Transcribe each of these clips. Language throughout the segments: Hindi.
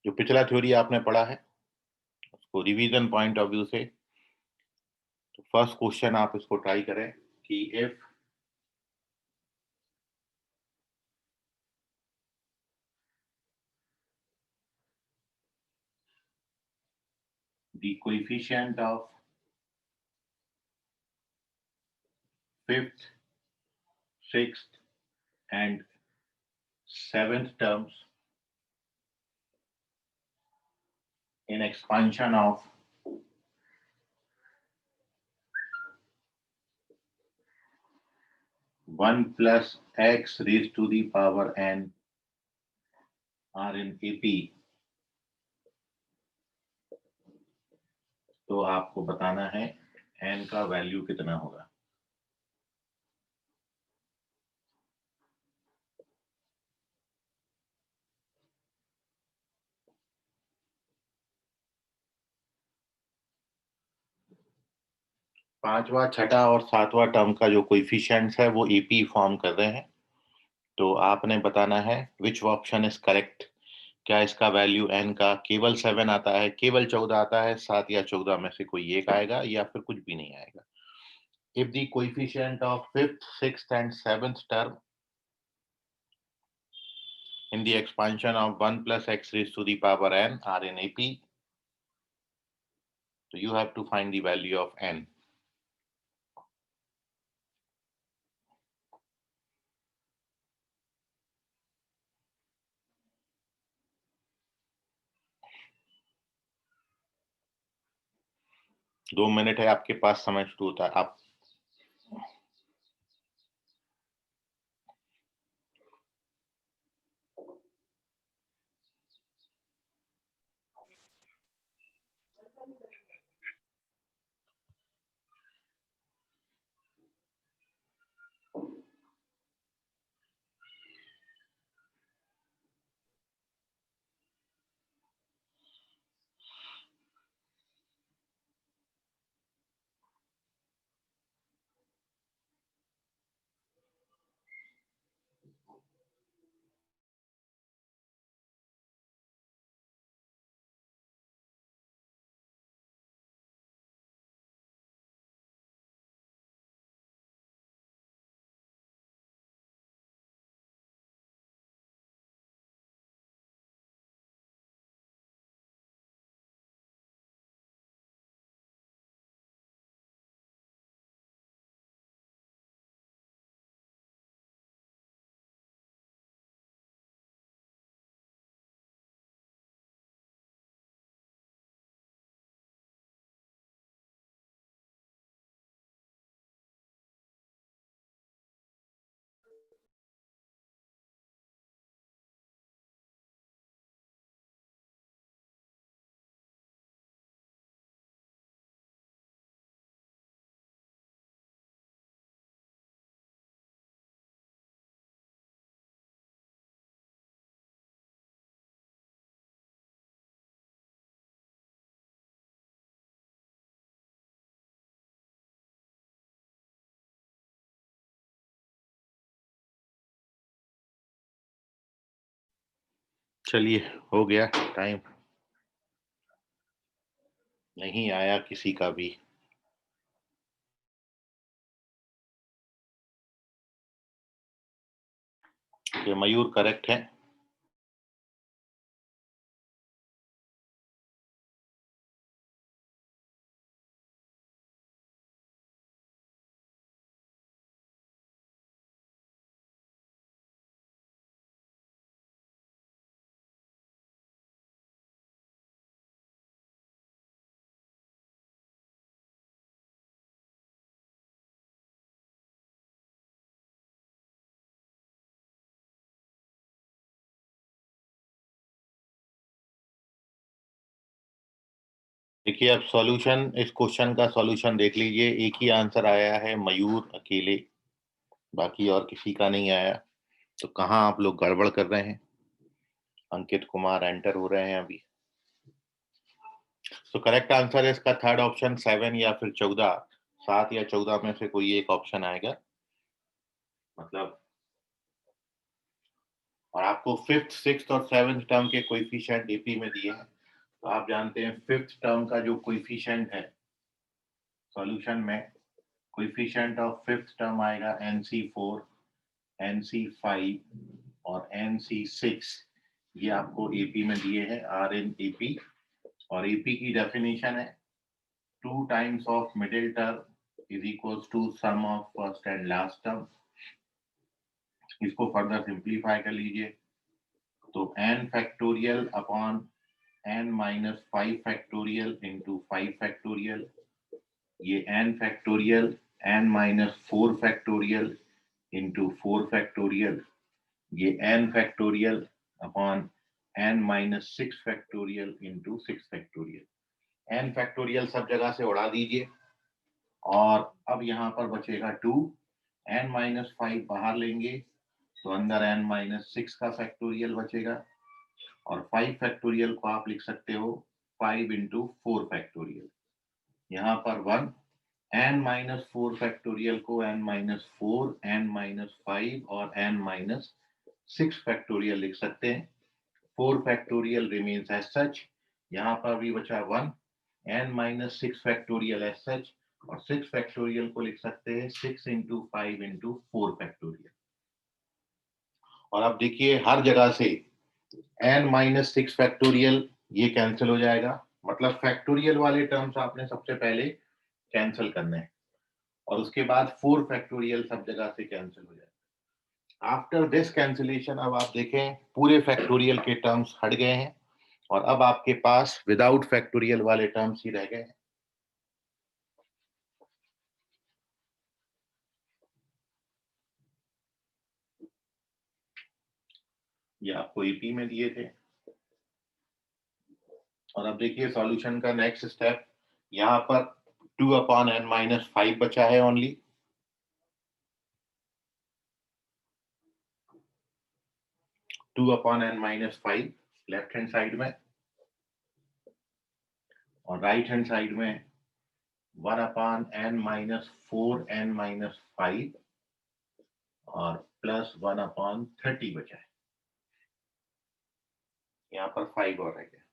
जो पिछला थ्योरी आपने पढ़ा है उसको रिवीजन पॉइंट ऑफ व्यू से, तो फर्स्ट क्वेश्चन आप इसको ट्राई करें कि if the coefficient of fifth, sixth and seventh terms in expansion of 1 plus x raised to the power n are in AP, तो आपको बताना है n का वैल्यू कितना होगा। पांचवा, छठा और सातवां टर्म का जो कोएफिशिएंट्स है वो AP फॉर्म कर रहे हैं, तो आपने बताना है विच ऑप्शन इज करेक्ट। क्या इसका वैल्यू n का केवल 7 आता है, केवल 14 आता है, 7 या 14 में से कोई एक आएगा या फिर कुछ भी नहीं आएगा। If the coefficient of fifth, sixth and seventh term in the expansion of 1 plus x raised to the power n are in AP, so you have to find the value of n. दो मिनट है आपके पास, समय शुरू होता है। आप चलिए, हो गया टाइम, नहीं आया किसी का भी। ये मयूर करेक्ट है। देखिए, अब सॉल्यूशन, इस क्वेश्चन का सॉल्यूशन देख लीजिए। एक ही आंसर आया है, मयूर अकेले, बाकी और किसी का नहीं आया। तो कहाँ आप लोग गड़बड़ कर रहे हैं? अंकित कुमार एंटर हो रहे हैं अभी। तो करेक्ट आंसर है इसका थर्ड ऑप्शन, 7 या फिर 14। 7 या 14 में से कोई एक ऑप्शन आएगा। मतलब और आपको फिफ्थ, सिक्स्थ और सेवंथ टर्म के कोएफिशिएंट एपी में दिए हैं। तो आप जानते हैं फिफ्थ टर्म का जो कोएफिशिएंट है सॉल्यूशन में, कोएफिशिएंट ऑफ फिफ्थ टर्म आएगा NC4, NC5 और NC6। ये आपको एपी में दिए हैं, आर इन एपी। और एपी की डेफिनेशन है 2 times of middle term is equals to sum of first and last term. इसको फर्दर सिंप्लीफाई कर लीजिए तो n factorial upon n minus 5 factorial into 5 factorial, ये n factorial n minus 4 factorial into 4 factorial, ये n factorial upon n minus 6 factorial into 6 factorial. n factorial सब जगह से उड़ा दीजिए और अब यहाँ पर बचेगा 2, n माइनस 5 बाहर लेंगे तो अंदर n माइनस 6 का फैक्टोरियल बचेगा और 5 फैक्टोरियल को आप लिख सकते हो 5 इंटू 4 फैक्टोरियल। यहाँ पर 1, n माइनस 4 फैक्टोरियल को n माइनस 4, n माइनस 5 और n माइनस 6 फैक्टोरियल लिख सकते हैं। 4 फैक्टोरियल रिमेन्स एज सच, यहाँ पर भी बचा 1, n minus 6 factorial as such और 6 फैक्टोरियल को लिख सकते हैं 6 इंटू 5 इंटू 4 फैक्टोरियल। और अब देखिए हर जगह से n माइनस 6 फैक्टोरियल ये कैंसिल हो जाएगा, मतलब फैक्टोरियल वाले टर्म्स आपने सबसे पहले कैंसिल करने हैं और उसके बाद 4 फैक्टोरियल सब जगह से कैंसिल हो जाएगा। आफ्टर दिस कैंसिलेशन अब आप देखें पूरे फैक्टोरियल के टर्म्स हट गए हैं और अब आपके पास विदाउट फैक्टोरियल वाले टर्म्स ही रह गए हैं। ये आपको ईपी में दिए थे। और अब देखिए सॉल्यूशन का नेक्स्ट स्टेप, यहाँ पर 2 अपॉन n माइनस 5 बचा है only. 2 upon n minus 5 left hand side में और राइट हैंड साइड में 1 upon n minus 4 n minus 5 और प्लस 1 अपॉन 30 बचा है। यहाँ पर 5 और रह गया।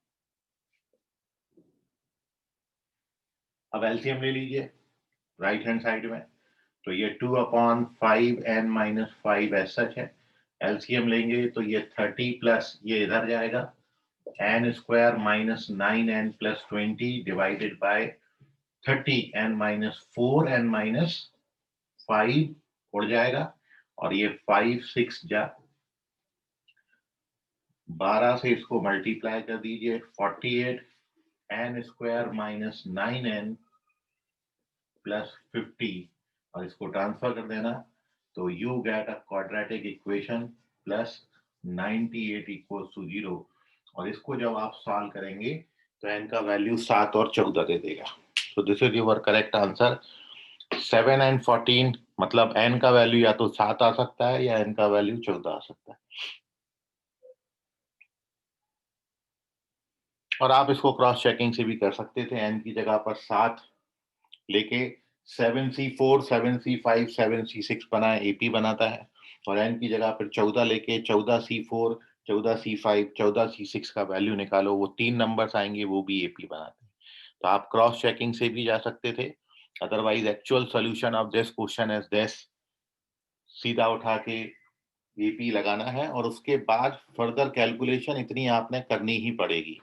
अब एलसीएम ले लीजिए राइट हैंड साइड में, तो ये 2 upon 5 n minus 5 as such है। एलसीएम लेंगे तो ये 30 प्लस ये इधर जाएगा n square minus 9n plus 20 divided by 30 n minus 4 n minus 5 उड़ जाएगा और ये 5 6 जा 12 से इसको मल्टीप्लाई कर दीजिए 48 n square minus 9n plus 50 और इसको ट्रांसफर कर देना तो you get a quadratic equation plus 98 equals to 0 और इसको जब आप सॉल्व करेंगे तो n का वैल्यू 7 और 14 दे देगा। तो this is your correct answer 7 and 14, मतलब n का वैल्यू या तो 7 आ सकता है या n का वैल्यू 14 आ सकता है। और आप इसको क्रॉस चेकिंग से भी कर सकते थे, n की जगह पर 7 लेके 7C4, 7C5, 7C6 बनाए एपी बनाता है और n की जगह पर 14 लेके 14C4, 14C5, 14C6 का वैल्यू निकालो, वो 3 नंबर्स आएंगे, वो भी एपी बनाते हैं। तो आप क्रॉस चेकिंग से भी जा सकते थे, otherwise actual solution of this question is this, सीधा उठा के एपी लगाना है और उसके बाद फर्दर कैलकुलेशन इतनी आपने करनी ही पड़ेगी।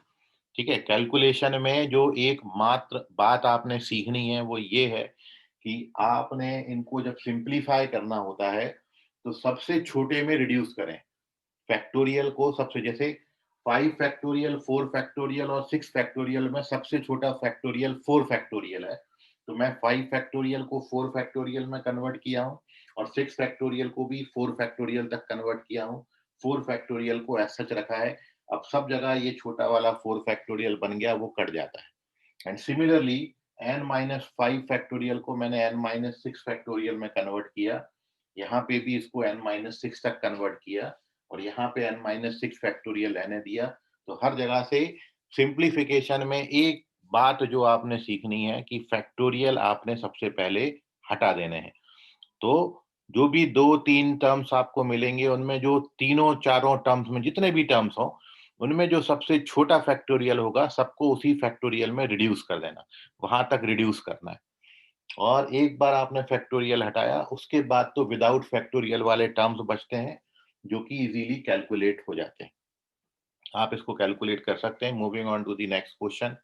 ठीक है, कैलकुलेशन में जो एक मात्र बात आपने सीखनी है वो ये है कि आपने इनको जब सिंप्लीफाई करना होता है तो सबसे छोटे में रिड्यूस करें। फैक्टोरियल को सबसे, जैसे 5 फैक्टोरियल, 4 फैक्टोरियल और 6 फैक्टोरियल में सबसे छोटा फैक्टोरियल 4 फैक्टोरियल है, तो मैं 5 फैक्टोरियल को 4 फैक्टोरियल में कन्वर्ट किया हूँ और 6 फैक्टोरियल को भी 4 फैक्टोरियल तक कन्वर्ट किया हूँ। 4 फैक्टोरियल को एज सच रखा है। अब सब जगह ये छोटा वाला 4 फैक्टोरियल बन गया, वो कट जाता है। And similarly n minus 5 factorial को मैंने n माइनस 6 फैक्टोरियल में कन्वर्ट किया, यहाँ पे भी इसको n माइनस 6 तक कन्वर्ट किया और यहाँ पे n माइनस 6 फैक्टोरियल n दिया। तो हर जगह से सिंप्लीफिकेशन में एक बात जो आपने सीखनी है कि फैक्टोरियल आपने सबसे पहले हटा देने हैं। तो जो भी 2-3 टर्म्स आपको मिलेंगे उनमें जो तीनों चारों टर्म्स में जितने भी टर्म्स हो, उनमें जो सबसे छोटा फैक्टोरियल होगा सबको उसी फैक्टोरियल में रिड्यूस कर देना, वहां तक रिड्यूस करना है। और एक बार आपने फैक्टोरियल हटाया, उसके बाद तो विदाउट फैक्टोरियल वाले टर्म्स बचते हैं जो कि इजीली कैलकुलेट हो जाते हैं। आप इसको कैलकुलेट कर सकते हैं। Moving on to the next question,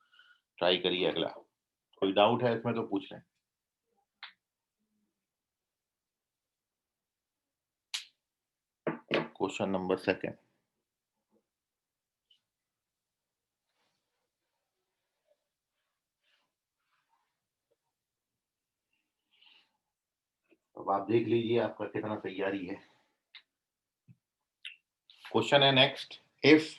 try करिए अगला। कोई डाउट है इसमें तो पूछ लें। Question number second. अब आप देख लीजिए आपका कितना तैयारी है। क्वेश्चन है next, if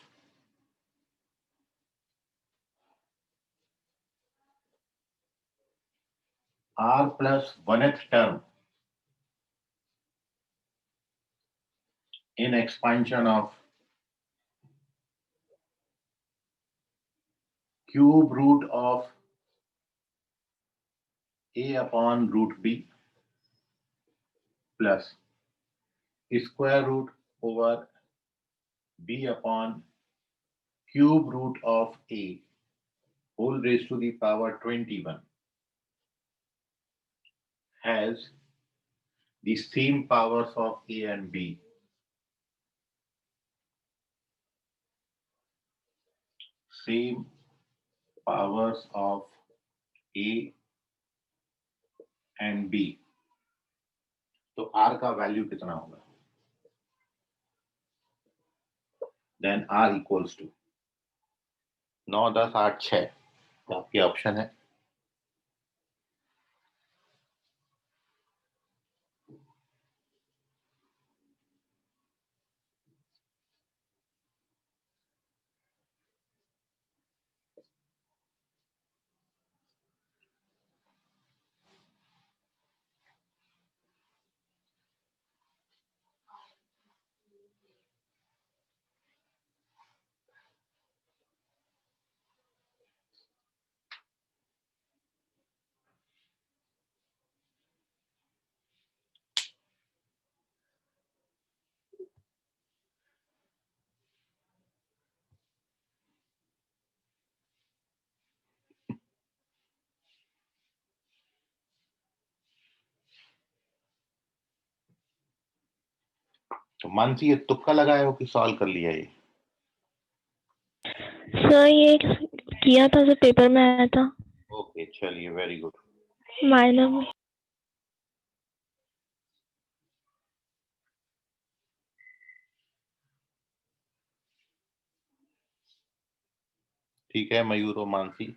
r plus 1th term in expansion of cube root of a upon root b plus square root over b upon cube root of a whole raised to the power 21 has the same powers of a and b. Same powers of a and b. तो r का वैल्यू कितना होगा? देन r इक्वल्स टू 9, 10, 8, 6 तो आपके ऑप्शन है। तो मानसी, ये तुक्का लगाए हो कि सॉल्व कर लिया ये? सर ये किया था जो पेपर में आया था। ओके, चलिए, वेरी गुड। माइनर में। ठीक है मयूर और मानसी।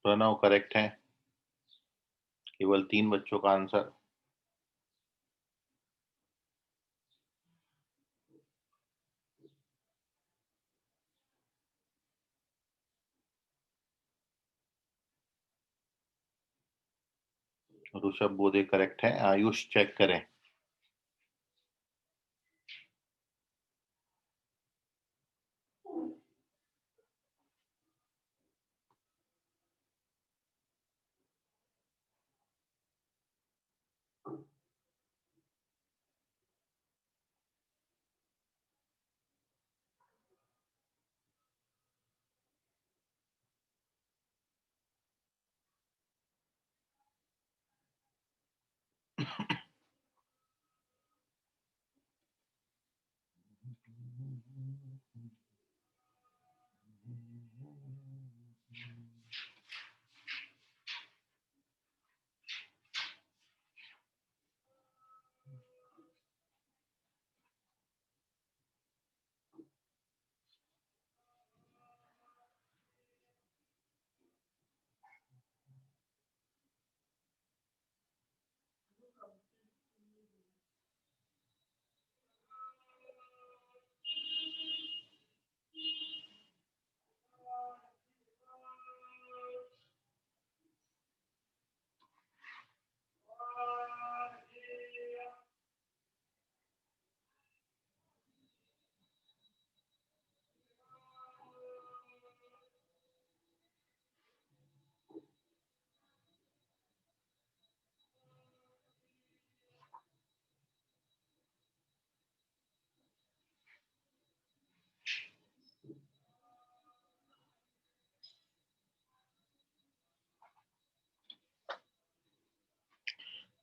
प्रणव करेक्ट है, केवल 3 बच्चों का आंसर। ऋषभ बोधे करेक्ट है। आयुष चेक करें।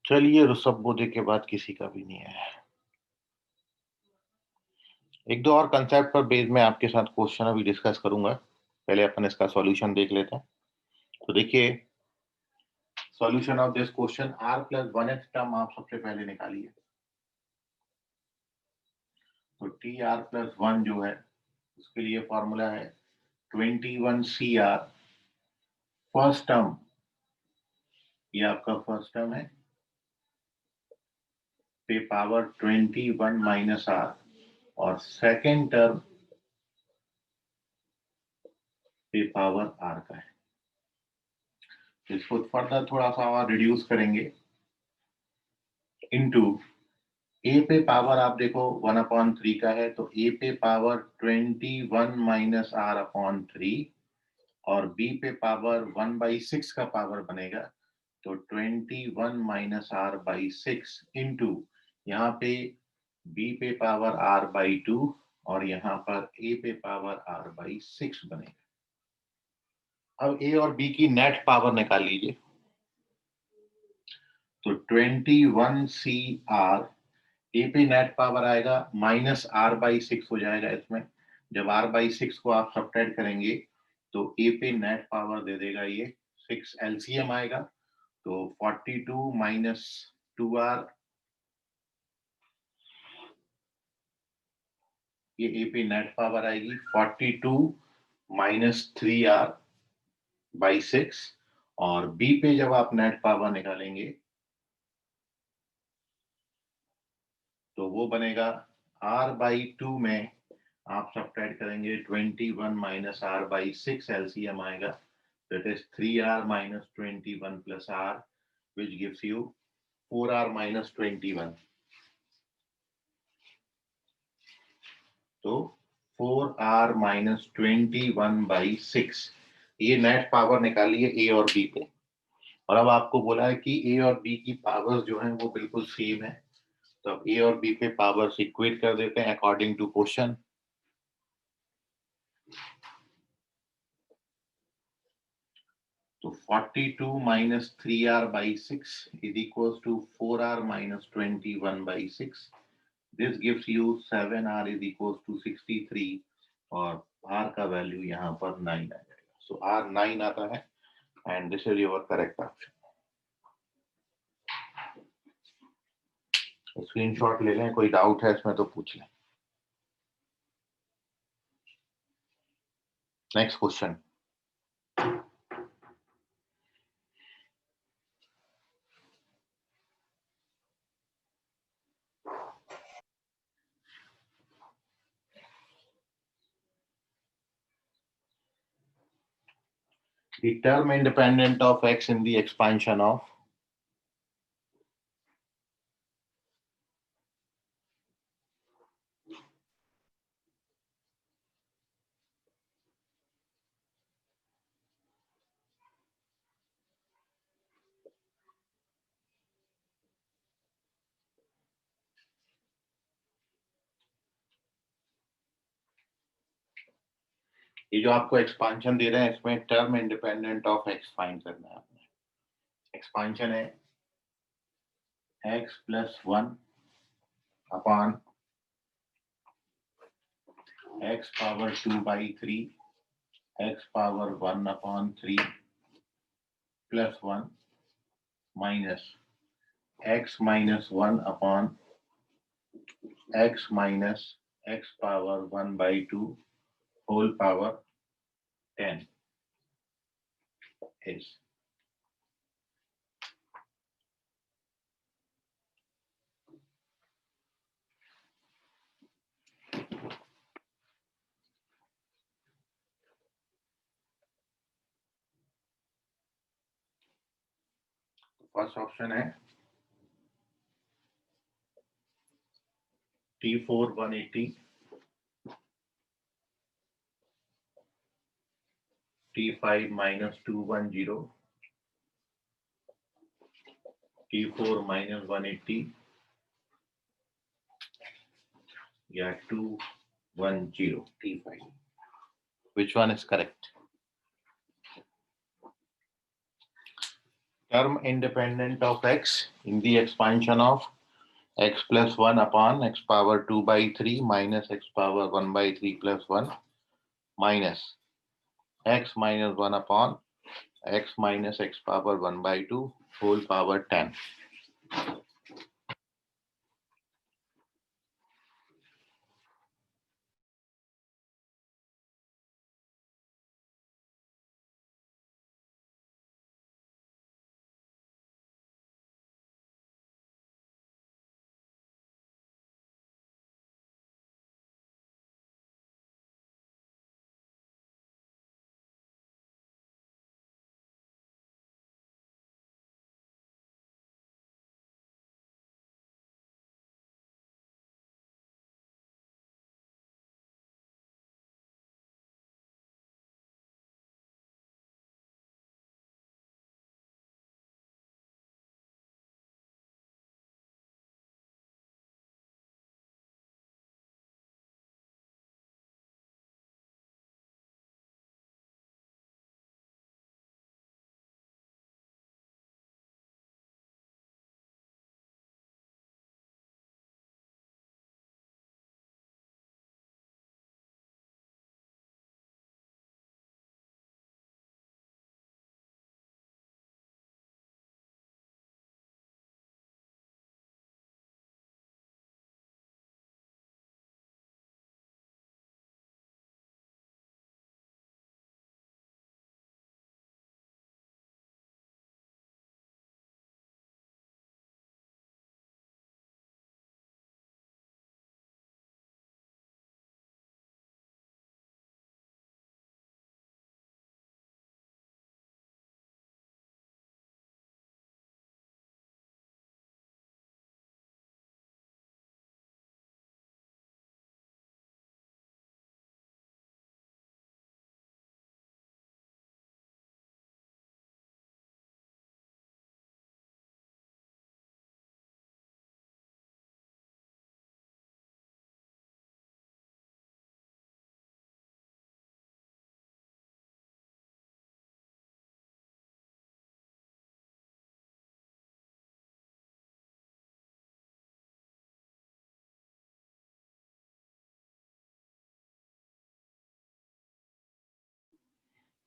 चलिए रुसब्बोदे के बाद किसी का भी नहीं है। एक दो और कंसेप्ट पर बेस में आपके साथ क्वेश्चन अभी डिस्कस करूंगा। पहले अपन इसका सॉल्यूशन देख लेते हैं। तो देखिए, solution of this question, r plus 1h term आप सबसे पहले निकालिए। तो टी आर प्लस 1 जो है उसके लिए फॉर्मूला है 21CR। फर्स्ट टर्म, ये आपका फर्स्ट टर्म है, पे पावर 21 माइनस r, और सेकेंड टर्म पे पावर r का है। इसको फर्दर थोड़ा सा और रिड्यूस करेंगे इनटू ए पे पावर, आप देखो 1/3 का है, तो ए पे पावर 21 माइनस r अपॉन 3, और बी पे पावर 1/6 का पावर बनेगा, तो 21 माइनस r बाई 6 इंटू यहाँ पे b पे पावर r बाई 2, और यहाँ पर a पे पावर r बाई 6 बनेगा। अब a और b की नेट पावर निकाल लीजिए। तो 21CR, ए पे नेट पावर आएगा माइनस r/6 हो जाएगा इसमें। जब r/6 को आप सब्ट्रैक्ट करेंगे तो ए पे नेट पावर दे देगा ये 6, एलसीएम आएगा तो 42 माइनस 2r, ये ए पे नेट पावर आएगी 42 माइनस 3r/6, और बी पे जब आप नेट पावर निकालेंगे तो वो बनेगा r/2 में आप सब्ट्रैक्ट करेंगे 21 माइनस r/6, एलसीएम आएगा, that is 3r minus 21 plus r, which gives you 4r minus 21. तो 4r minus 21/6, ये नेट पावर निकालिए ए और बी पे। और अब आपको बोला है कि ए और बी की पावर्स जो हैं वो बिल्कुल सेम है, तो अब ए और बी पे पावर्स इक्वेट कर देते हैं अकॉर्डिंग टू क्वेश्चन। तो 42 minus 3r/6 is equals to 4r minus 21/6. This gives you 7r is equals to 63, और r का वैल्यू यहाँ पर 9 आ जाएगा। सो r 9 आता है, and this is your correct option. Screenshot ले लें, कोई डाउट है इसमें तो पूछ लें। Next question, the term independent of x in the expansion of, ये जो आपको एक्सपांशन दे रहे हैं इसमें term independent of x find करना है आपने। एक्सपांशन है x plus 1 upon x power 2/3, x power 1/3 plus 1 minus x minus 1 upon x minus x power 1/2 whole power 10 is first option है T4 180, T5 minus 210, T4 minus 180 या 210 T5. Which one is correct? term independent of x in the expansion of x plus 1 upon x power 2 by 3 minus x power 1 by 3 plus 1 minus x minus 1 upon x minus x power 1 by 2 whole power 10.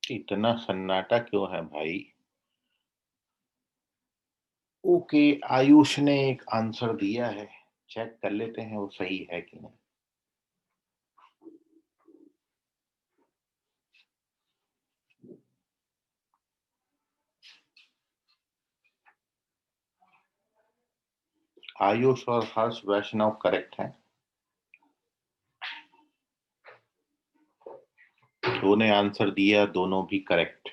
इतना सन्नाटा क्यों है भाई? ओके, आयुष ने एक आंसर दिया है, चेक कर लेते हैं वो सही है कि नहीं। आयुष और हर्ष वैष्णव करेक्ट हैं। दोनों ने आंसर दिया, दोनों भी करेक्ट।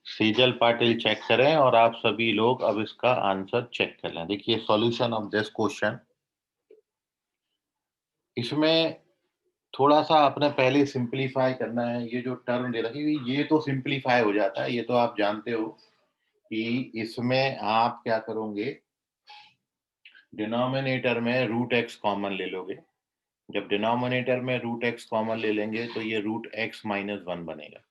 सेजल पाटिल चेक करें और आप सभी लोग अब इसका आंसर चेक कर लें। देखिए सॉल्यूशन ऑफ दिस क्वेश्चन, इसमें थोड़ा सा आपने पहले सिंपलीफाई करना है। ये जो टर्म दे रखी हुई ये तो सिंपलीफाई हो जाता है, ये तो आप जानते हो कि इसमें आप क्या करोगे, डिनोमिनेटर में रूट एक्स कॉमन ले लोगे। जब डिनोमिनेटर में रूट एक्स कॉमन ले लेंगे तो ये रूट एक्स माइनस 1 बनेगा।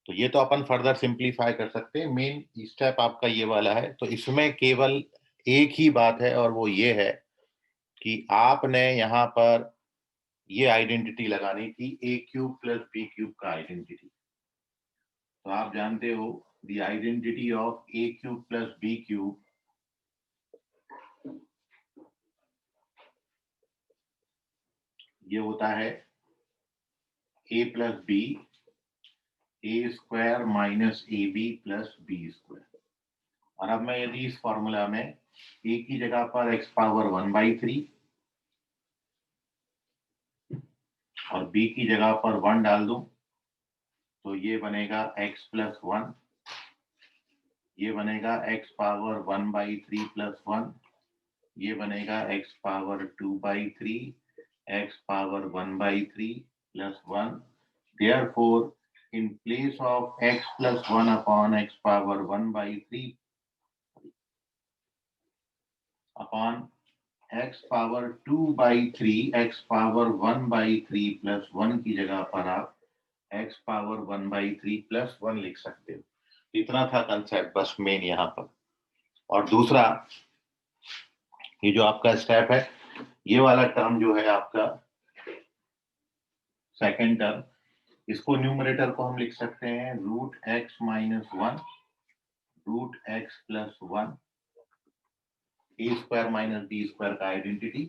तो ये तो अपन फर्दर सिंपलीफाई कर सकते हैं। मेन स्टेप आपका ये वाला है। तो इसमें केवल एक ही बात है और वो ये है कि आपने यहाँ पर ये आइडेंटिटी लगानी थी, A cube plus B cube का आइडेंटिटी। तो आप जानते हो the identity of A cube plus B cube ये होता है A plus B A square minus A B plus B square. और अब मैं यदि इस फॉर्मूला में a की जगह पर x पावर 1/3 और b की जगह पर 1 डाल दूं तो ये बनेगा x प्लस 1, ये बनेगा x पावर 1/3 प्लस 1, ये बनेगा x power 2/3, x power 1/3 plus 1. Therefore, in place of x plus 1 upon x power 1/3 upon x power 2/3 x power 1/3 plus 1 की जगह पर आप x पावर 1/3 प्लस 1 लिख सकते हो. इतना था कंसेप्ट बस मेन यहाँ पर. और दूसरा ये जो आपका स्टेप है, ये वाला टर्म जो है आपका सेकेंड टर्म, इसको न्यूमरेटर को हम लिख सकते हैं root x minus 1 root x plus 1 a square minus b square का आइडेंटिटी,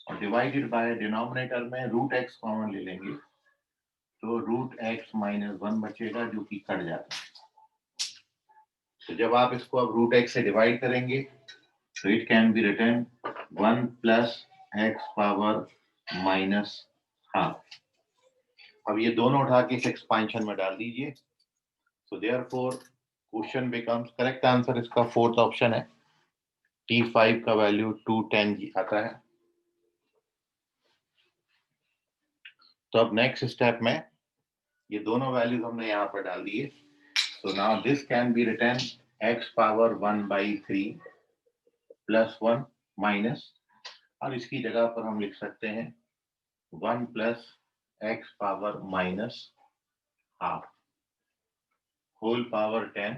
और डिवाइडेड बाय डिनोमिनेटर में रूट एक्स कॉमन ले लेंगे तो रूट एक्स माइनस 1 बचेगा जो कि कट जाता है. तो जब आप इसको अब रूट एक्स से डिवाइड करेंगे तो it can be written 1 plus x power minus half. अब ये दोनों उठा के इस एक्सपांशन में डाल दीजिए. So therefore question becomes, correct answer इसका फोर्थ ऑप्शन है. T5 का वैल्यू 210 आता है. तो अब नेक्स्ट स्टेप में ये दोनों वैल्यूज हमने यहाँ पर डाल दिए. तो now this can be written x power 1/3 plus 1 minus, और इसकी जगह पर हम लिख सकते हैं 1 plus x power minus half whole power 10,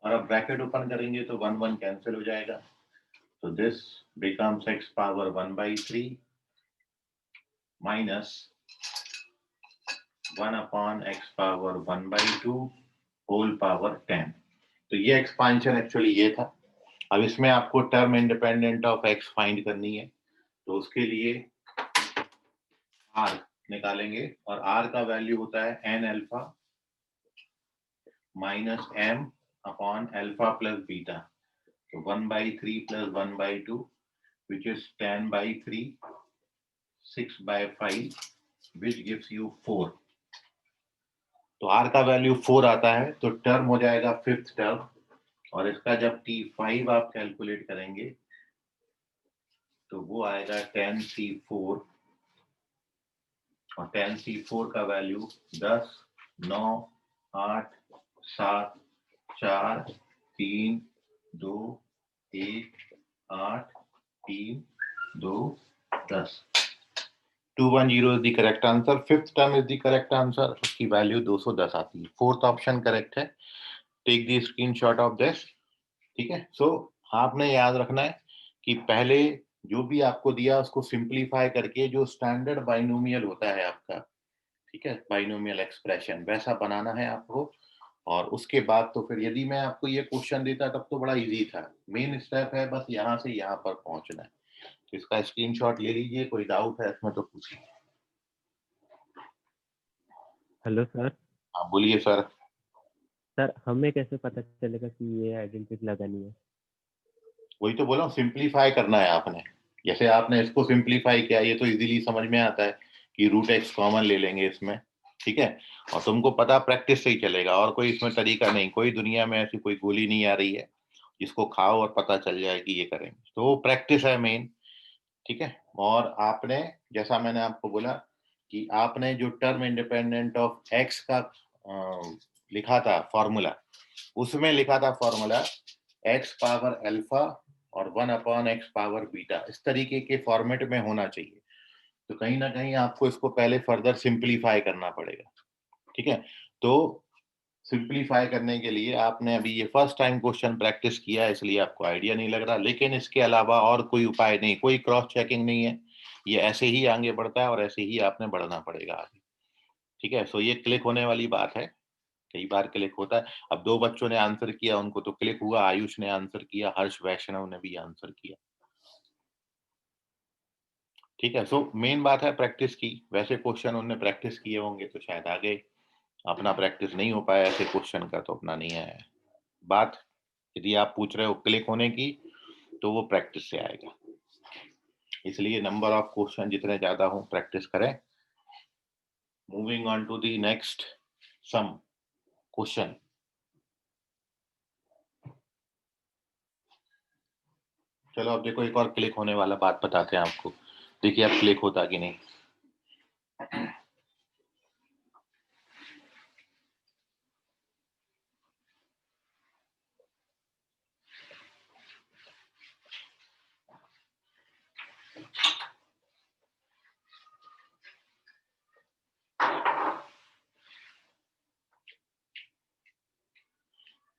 और अब ब्रैकेट ओपन करेंगे तो 1 1 कैंसिल हो जाएगा. तो this becomes x power 1/3 minus 1 upon x power 1/2 whole power 10. तो ये एक्सपांशन एक्चुअली ये था. अब इसमें आपको term independent of x find करनी है. तो उसके लिए r निकालेंगे, और r का वैल्यू होता है n alpha minus m upon alpha plus beta. तो 1/3 plus 1/2 which is 10/3 6/5 which gives you 4. तो r का वैल्यू 4 आता है तो टर्म हो जाएगा फिफ्थ टर्म, और इसका जब T5 आप कैलकुलेट करेंगे तो वो आएगा 10C4, और 10C4 का value 10 9 8 7 4 3 2 1 8 3 2 10. 210 is the correct answer. Fifth term is the correct answer. उसकी वैल्यू 210 आती है. फोर्थ ऑप्शन करेक्ट है. Take the screenshot of this. ठीक है. सो आपने याद रखना है कि पहले जो भी आपको दिया उसको सिंप्लीफाई करके जो स्टैंडर्ड बाइनोमियल होता है आपका, ठीक है, बाइनोमियल एक्सप्रेशन वैसा बनाना है आपको. और उसके बाद तो फिर यदि मैं आपको ये क्वेश्चन देता तब तो बड़ा इजी था. मेन स्टेप है बस यहाँ से यहाँ पर पहुंचना है. इसका स्क्रीनशॉट ले लीजिए. कोई डाउट है इसमें तो पूछिए. Hello sir. हाँ बोलिए सर. सर हमें कैसे पता चलेगा कि ये आइडेंटिटी लगानी है? वही तो बोला, सिंप्लीफाई करना है आपने. जैसे आपने इसको सिंप्लीफाई किया, ये तो इजीली समझ में आता है कि रूट एक्स कॉमन ले लेंगे इसमें. ठीक है. और तुमको पता प्रैक्टिस से ही चलेगा, और कोई इसमें तरीका नहीं. कोई दुनिया में ऐसी कोई गोली नहीं आ रही है जिसको खाओ और पता चल जाए कि ये करेंगे. तो वो प्रैक्टिस है मेन. ठीक है. और आपने, जैसा मैंने आपको बोला कि आपने जो टर्म इंडिपेंडेंट ऑफ एक्स का लिखा था फॉर्मूला, उसमें लिखा था फॉर्मूला एक्स पावर अल्फा और 1 अपॉन एक्स पावर बीटा. इस तरीके के फॉर्मेट में होना चाहिए. तो कहीं ना कहीं आपको इसको पहले फर्दर सिंप्लीफाई करना पड़ेगा. ठीक है. तो सिंप्लीफाई करने के लिए आपने अभी ये फर्स्ट टाइम क्वेश्चन प्रैक्टिस किया है इसलिए आपको आइडिया नहीं लग रहा, लेकिन इसके अलावा और कोई उपाय नहीं, कोई क्रॉस चेकिंग नहीं है. ये ऐसे ही आगे बढ़ता है और ऐसे ही आपने बढ़ना पड़ेगा आगे. ठीक है. सो ये क्लिक होने वाली बात है. कई बार क्लिक होता है. अब 2 बच्चों ने आंसर किया, उनको तो क्लिक हुआ. आयुष ने आंसर किया, हर्ष वैष्णव ने भी आंसर किया. ठीक है. सो मेन बात है प्रैक्टिस की. वैसे क्वेश्चन उन्होंने प्रैक्टिस किए होंगे तो शायद आ गए. अपना प्रैक्टिस नहीं हो पाया ऐसे क्वेश्चन का तो अपना नहीं आया है. बात यदि आप पूछ रहे हो क्लिक होने की, तो वो प्रैक्टिस से आएगा। इसलिए नंबर ऑफ क्वेश्चन जितने ज्यादा हो प्रैक्टिस करें। Moving on to the next sum question. चलो अब देखो एक और क्लिक होने वाला बात बताते हैं आपको। देखिए अब क्लिक होता कि नहीं।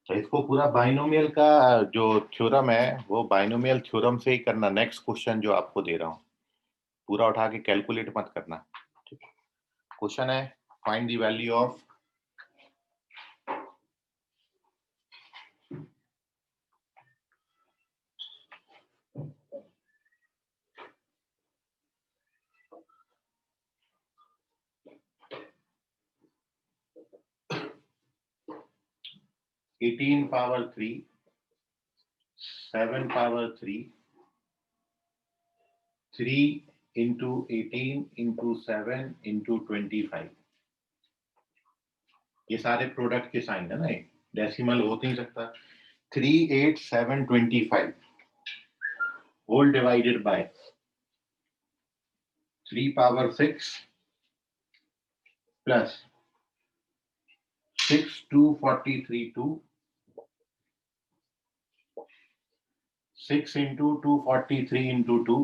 तो इसको पूरा बाइनोमियल का जो थ्योरम है वो बाइनोमियल थ्योरम से ही करना। नेक्स्ट क्वेश्चन जो आपको दे रहा हूं पूरा उठा के कैलकुलेट मत करना। क्वेश्चन है find the value of 18 power 3, 7 power 3, 3 into 18 into 7 into 25। ये सारे प्रोडक्ट के साइन है ना, डेसिमल हो नहीं सकता। 38725 whole divided by 3 power 6 plus 6 243 2, 6 into 243 into 2,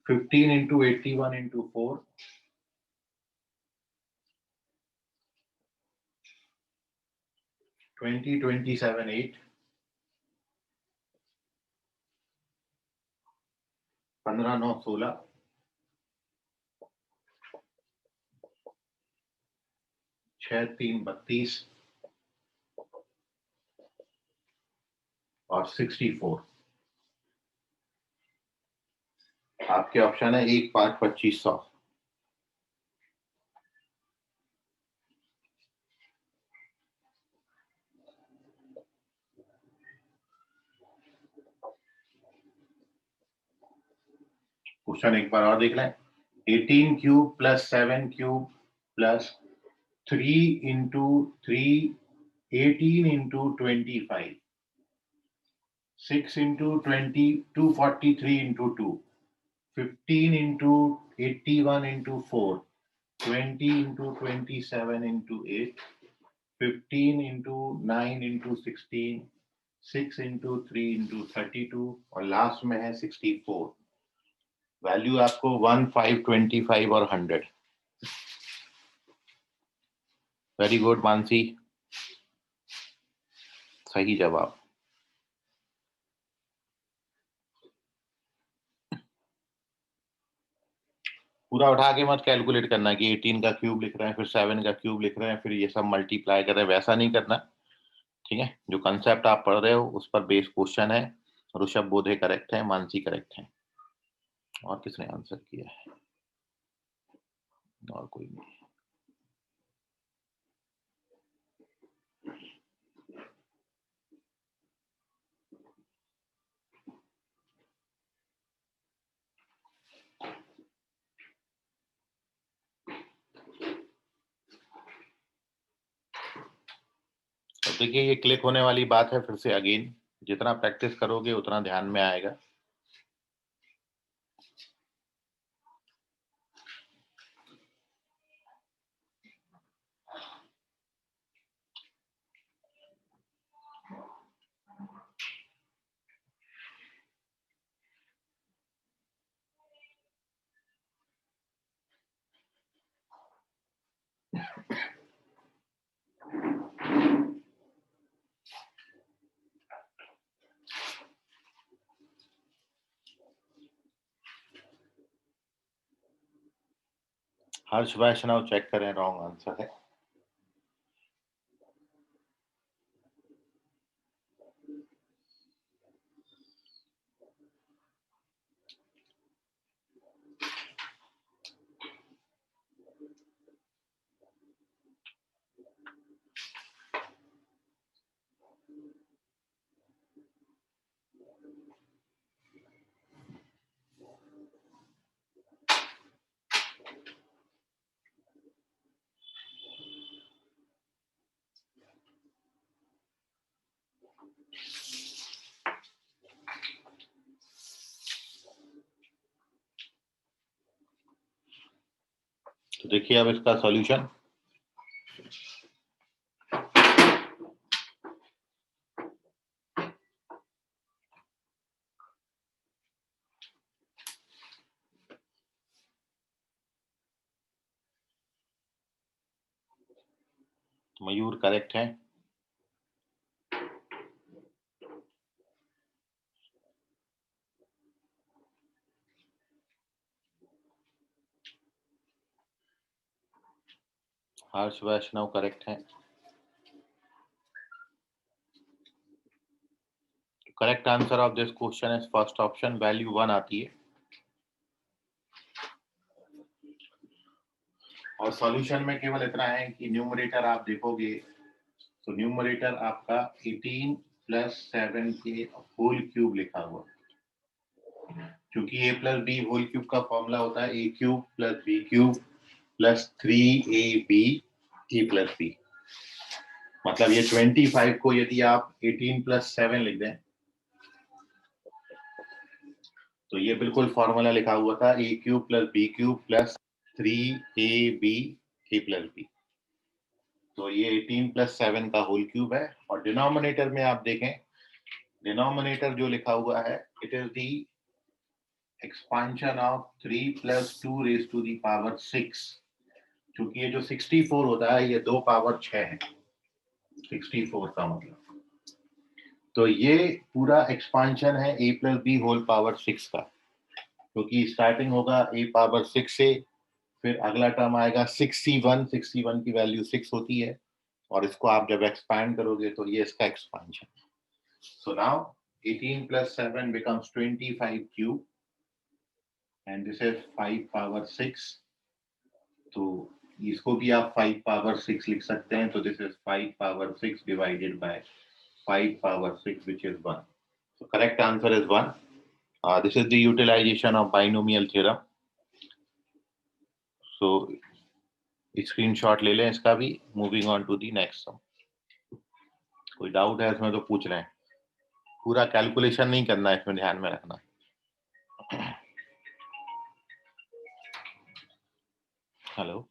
15 into 81 into 4, 20 27 8, 15 9 16, 6 3 32 और 64। आपके ऑप्शन है 1 5 2500। क्वेश्चन एक बार और देख लें। 18 cube plus 7 cube plus 3 into 3, 18 into 25, 6 into 20, 243 into 2, 15 into 81 into 4, 20 into 27 into 8, 15 into 9 into 16, 6 into 3 into 32 और लास्ट में है 64। वैल्यू आपको 1 5 25 और 100। वेरी गुड मानसी, सही जवाब। पूरा उठा के मत कैलकुलेट करना कि 18 का क्यूब लिख रहे हैं फिर 7 का क्यूब लिख रहे हैं फिर ये सब मल्टीप्लाई कर रहे हैं, वैसा नहीं करना। ठीक है, जो कंसेप्ट आप पढ़ रहे हो उस पर बेस क्वेश्चन है। ऋषभ बोधे करेक्ट है, मानसी करेक्ट है। और किसने आंसर किया है? और कोई नहीं। तो देखिए ये क्लिक होने वाली बात है। फिर से अगेन जितना प्रैक्टिस करोगे उतना ध्यान में आएगा। हर्ष वैष्णव चेक करें, रॉन्ग आंसर है। तो देखिए अब इसका सॉल्यूशन। मयूर करेक्ट है। हर्ष वैष्णव करेक्ट है। Correct answer of this question is first option, value 1 आती है। और सॉल्यूशन में केवल इतना है कि न्यूमरेटर आप देखोगे तो न्यूमरेटर आपका 18 प्लस 7 के होल क्यूब लिखा हुआ, क्योंकि a plus b whole cube का फॉर्मूला होता है a cube plus b cube plus 3ab a plus b। मतलब ये 25 को यदि आप 18 प्लस 7 लिख दें तो ये बिल्कुल फॉर्मूला लिखा हुआ था a cube plus b cube plus 3ab a plus b। तो ये 18 प्लस 7 का होल क्यूब है। और डिनोमिनेटर में आप देखें, डिनोमिनेटर जो लिखा हुआ है it is the expansion of 3 plus 2 raise to the power 6, क्योंकि ये जो 64 होता है ये 2 पावर 6 है 64 का मतलब। तो ये पूरा एक्सपांशन है a plus b whole power 6 का, क्योंकि स्टार्टिंग होगा a पावर 6 से, फिर अगला टर्म आएगा 61, 61 की वैल्यू 6 होती है, और इसको आप जब एक्सपैंड करोगे तो ये इसका expansion. So now 18 plus 7 becomes 25 cube and this is 5 power 6। तो इसको भी आप 5 पावर 6 लिख सकते हैं, तो this is 5 power 6 divided by 5 power 6 which is 1। So correct answer is 1। This is the utilization of binomial theorem। So screenshot ले लें इसका भी। Moving on to the next sum. कोई डाउट है इसमें तो पूछ रहे हैं, पूरा कैलकुलेशन नहीं करना है, इसमें ध्यान में रखना। हेलो।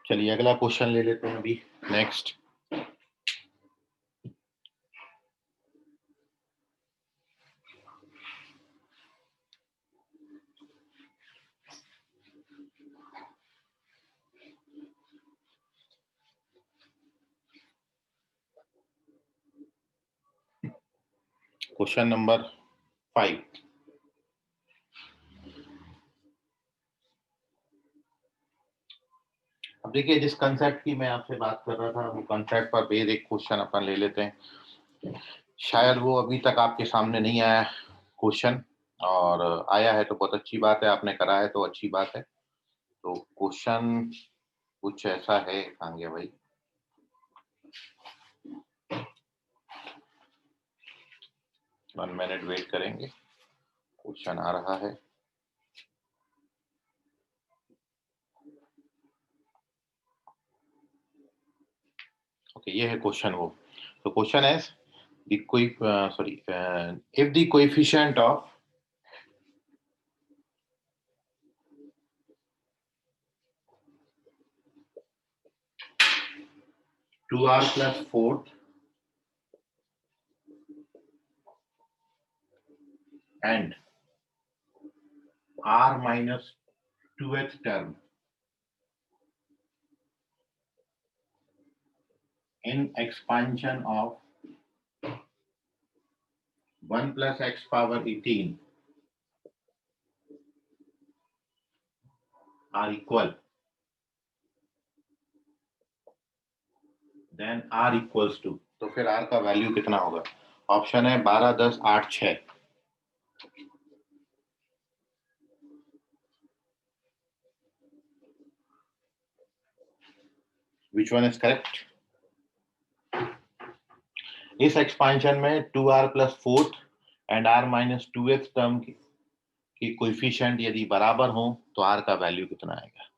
चलिए अगला क्वेश्चन ले लेते हैं अभी। Next, question number 5। अब देखिए, जिस कंसेप्ट की मैं आपसे बात कर रहा था वो कंसेप्ट पर बेस्ड एक क्वेश्चन अपन ले लेते हैं। शायद वो अभी तक आपके सामने नहीं आया क्वेश्चन, और आया है तो बहुत अच्छी बात है, आपने करा है तो अच्छी बात है। तो क्वेश्चन कुछ ऐसा है, कहाँ गया भाई, 1 मिनट वेट करेंगे, क्वेश्चन आ रहा है। ओके, ये है क्वेश्चन वो। तो क्वेश्चन है the if the coefficient of two r plus fourth and r minus 2th term in expansion of 1 plus x power 18 are equal, then r equals to, तो फिर r का वैल्यू कितना होगा? ऑप्शन है 12, 10, 8, 6। Which one is correct? इस एक्सपांशन में 2r plus fourth and r minus 2th term की कोएफिशिएंट यदि बराबर हो तो r का वैल्यू कितना आएगा?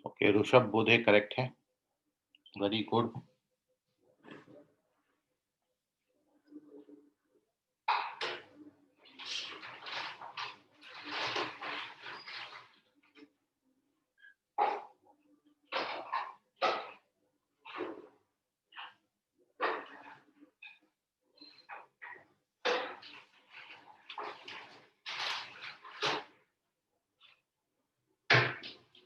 ओके, ऋषभ बोधे करेक्ट है, वेरी गुड।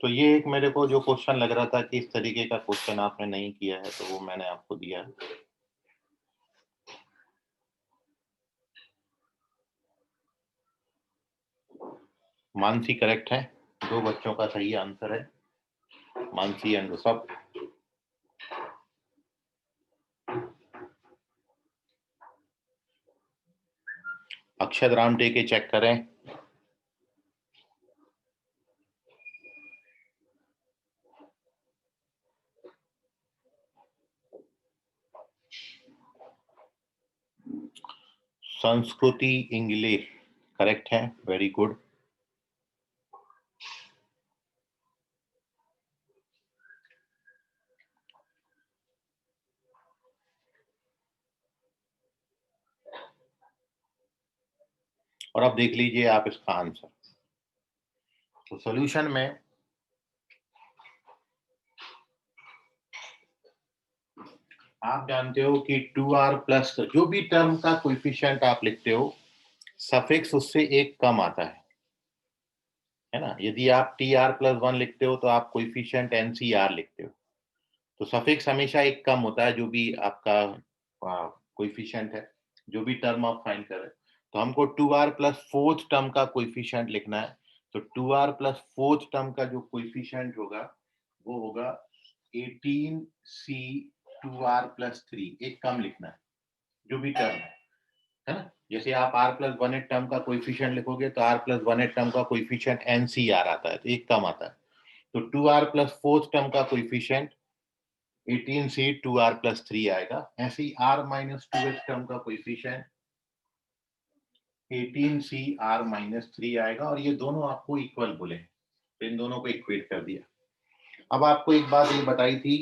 तो ये एक मेरे को जो क्वेश्चन लग रहा था कि इस तरीके का क्वेश्चन आपने नहीं किया है, तो वो मैंने आपको दिया है। मानसी करेक्ट है, 2 बच्चों का सही आंसर है, मानसी एंड ऋषभ। अक्षत राम टेके चेक करें। संस्कृति इंगले करेक्ट है, वेरी गुड। और अब देख लीजिए आप इसका आंसर। तो सॉल्यूशन में आप जानते हो कि 2r प्लस जो भी टर्म का कोएफिशिएंट आप लिखते हो, सफिक्स उससे एक कम आता है ना। यदि आप tr प्लस 1 लिखते हो तो आप कोएफिशिएंट ncr लिखते हो, तो सफिक्स हमेशा एक कम होता है जो भी आपका कोएफिशिएंट है, जो भी टर्म आप फाइंड कर रहे हैं। तो हमको 2r प्लस फोर्थ टर्म का कोएफिशिएंट लिखना है, तो 2r प्लस फोर्थ टर्म का जो कोएफिशिएंट होगा वो होगा 18c 2r प्लस 3, एक कम लिखना है जो भी टर्म है ना। जैसे आप r प्लस 1 टर्म का कोएफिशिएंट लिखोगे तो r प्लस 1 टर्म का कोएफिशिएंट ncr आता है, तो एक कम आता है। तो 2r प्लस फोर्थ टर्म का कोएफिशिएंट 18c 2r प्लस 3 आएगा। ऐसे ही r माइनस 2h टर्म का कोएफिशिएंट 18c r माइनस 3 आएगा, और ये दोनों आपको इक्वल बोले, तो इन दोनों को इक्वेट कर दिया। अब आपको एक बात ये बताई थी,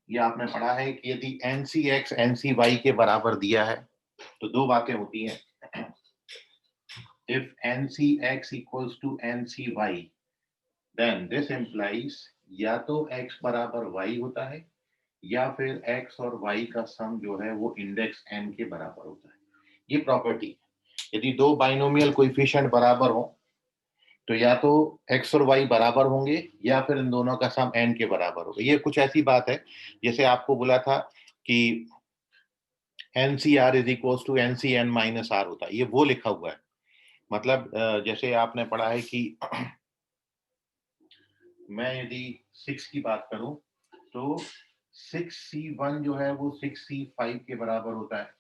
ये आपने पढ़ा है कि यदि ncx ncy के बराबर दिया है तो दो बातें होती हैं। If ncx equals to ncy then this implies या तो x बराबर y होता है या फिर x और y का सम जो है वो इंडेक्स n के बराबर होता है। ये प्रॉपर्टी, यदि दो बाइनोमियल कोएफिशिएंट बराबर हो तो या तो x और y बराबर होंगे या फिर इन दोनों का सम n के बराबर होगा। ये कुछ ऐसी बात है जैसे आपको बोला था कि NCR is equal to NCN minus R होता है, ये वो लिखा हुआ है। मतलब जैसे आपने पढ़ा है कि मैं यदि 6 की बात करूं तो 6C1 जो है वो 6C5 के बराबर होता है,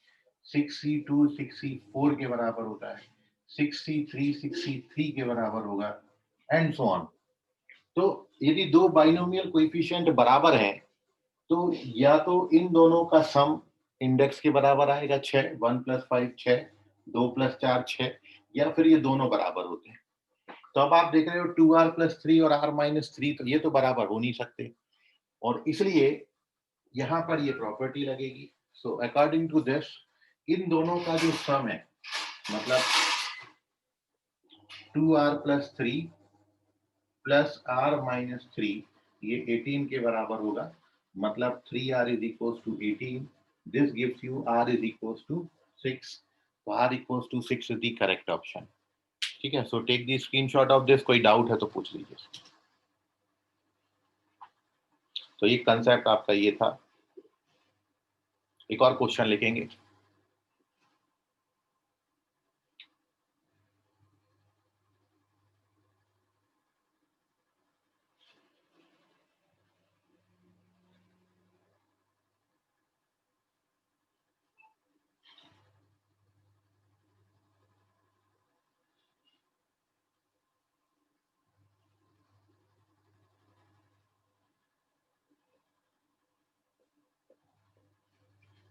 6C2 6C4 के बराबर होता है, 6C3 6C3 के बराबर होगा, एंड सो ऑन। तो यदि दो बाइनोमियल कोएफिशिएंट बराबर हैं तो या तो इन दोनों का सम इंडेक्स के बराबर आएगा 6, 1 प्लस 5 6, 2 प्लस 4 6, या फिर ये दोनों बराबर होते हैं। तो अब आप देख रहे हो 2r प्लस 3 और r माइनस 3, तो ये तो बराबर हो नहीं सकते, और इसलिए यहाँ पर ये प्रॉपर्टी लगेगी। सो अकॉर्डिंग टू दिस इन दोनों का जो सम है, मतलब 2r plus 3 plus r minus 3, ये 18 के बराबर होगा। मतलब 3r is equal to 18, this gives you r is equal to 6, तो r equal to 6 is the correct option. ठीक है, so take the screenshot of this, कोई डाउट है तो पूछ लीजिए। तो ये कंसेप्ट आपका ये था। एक और क्वेश्चन लिखेंगे।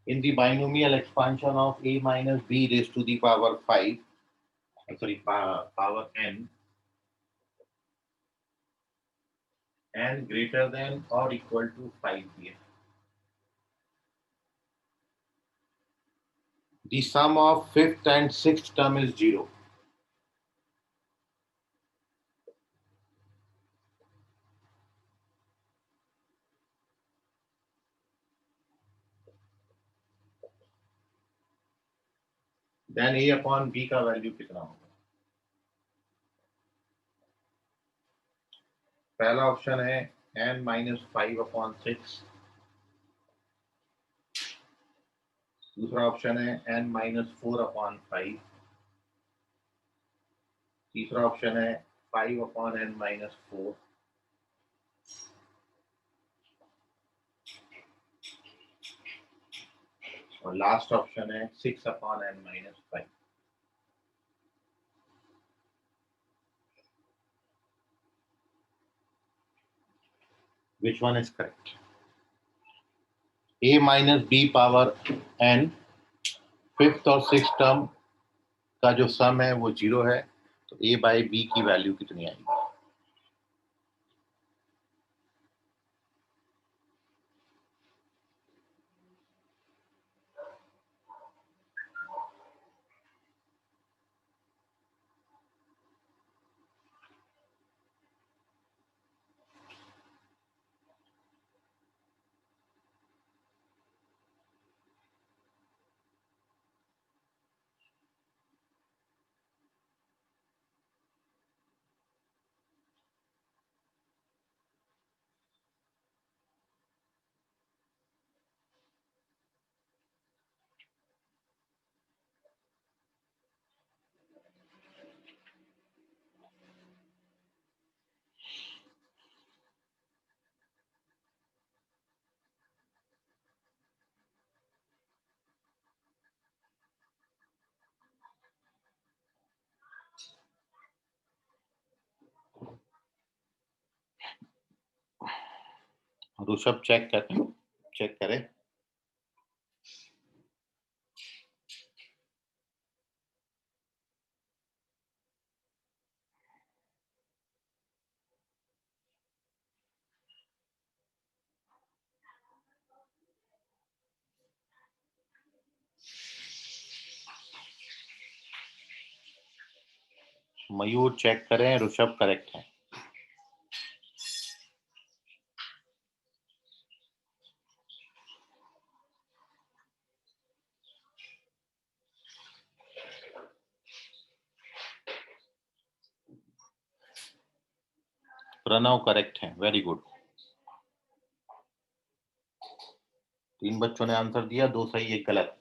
In the binomial expansion of a minus b raised to the power 5, power n greater than or equal to 5 here. The sum of fifth and sixth term is 0. Then a upon b का वैल्यू कितना होगा? पहला ऑप्शन है n माइनस 5 अपॉन 6, दूसरा ऑप्शन है n माइनस 4 अपॉन 5, तीसरा ऑप्शन है 5 अपॉन n माइनस 4, और लास्ट ऑप्शन है 6 upon n minus 5। Which one is correct? A minus b power n fifth और सिक्स टर्म का जो सम है वो 0 है, तो a बाई बी की वैल्यू कितनी आएगी? ऋषभ चेक करें। मयूर चेक करें, ऋषभ करेक्ट है। प्रणव करेक्ट है, वेरी गुड। 3 बच्चों ने आंसर दिया, 2 सही 1 गलत।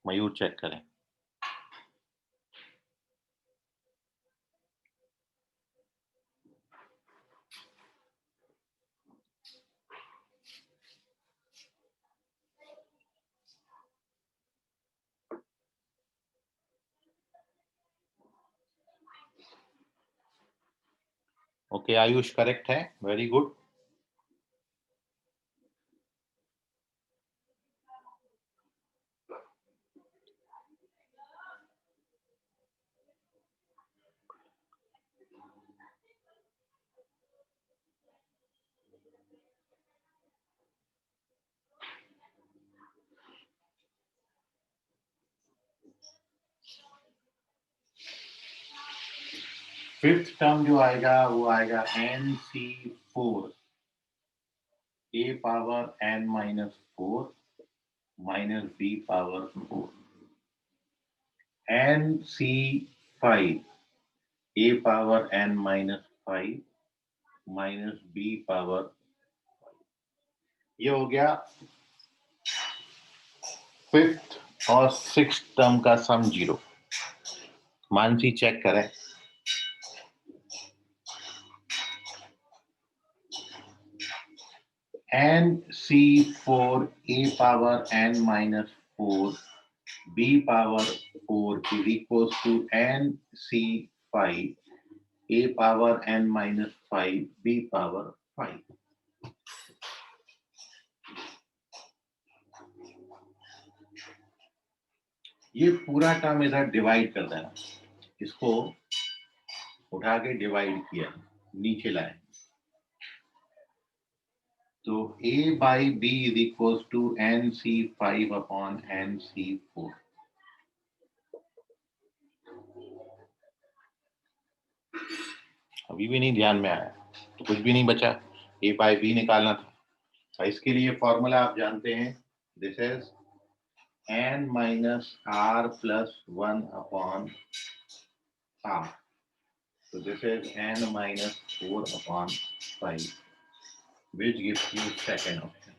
मयूर चेक करें। ओके, आयुष करेक्ट है, वेरी गुड। फिफ्थ टर्म जो आएगा वो आएगा NC4 a power n-4 minus b power 4, NC5 a power n-5 minus b power 5। ये हो गया फिफ्थ और सिक्स टर्म का सम 0। मानसी चेक करें। NC4 a power n-4 b power 4 is equals to NC5 a power n-5 b power 5। ये पूरा टर्म इधर डिवाइड कर देना, इसको उठा के डिवाइड किया, नीचे लाए, तो a by b is equal to NC5 upon NC4। अभी भी नहीं ध्यान में आया तो कुछ भी नहीं बचा, a बाई b निकालना था। इसके लिए फॉर्मूला आप जानते हैं, this is n minus r plus 1 upon r, so this is n minus 4 upon 5 which gives you second option।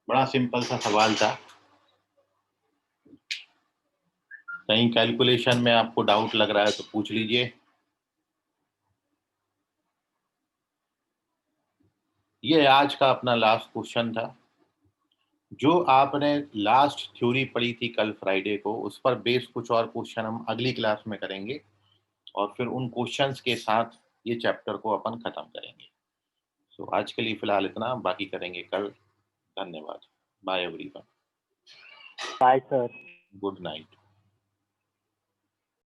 बड़ा सिंपल सा सवाल था। कहीं कैलकुलेशन में आपको डाउट लग रहा है तो पूछ लीजिए। ये आज का अपना लास्ट क्वेश्चन था। जो आपने लास्ट थ्योरी पढ़ी थी कल फ्राइडे को, उस पर बेस कुछ और क्वेश्चन हम अगली क्लास में करेंगे और फिर उन क्वेश्चंस के साथ ये चैप्टर को अपन खत्म करेंगे। तो आज के लिए फिलहाल इतना, बाकी करेंगे कल। धन्यवाद, bye everyone. Bye sir. Good night.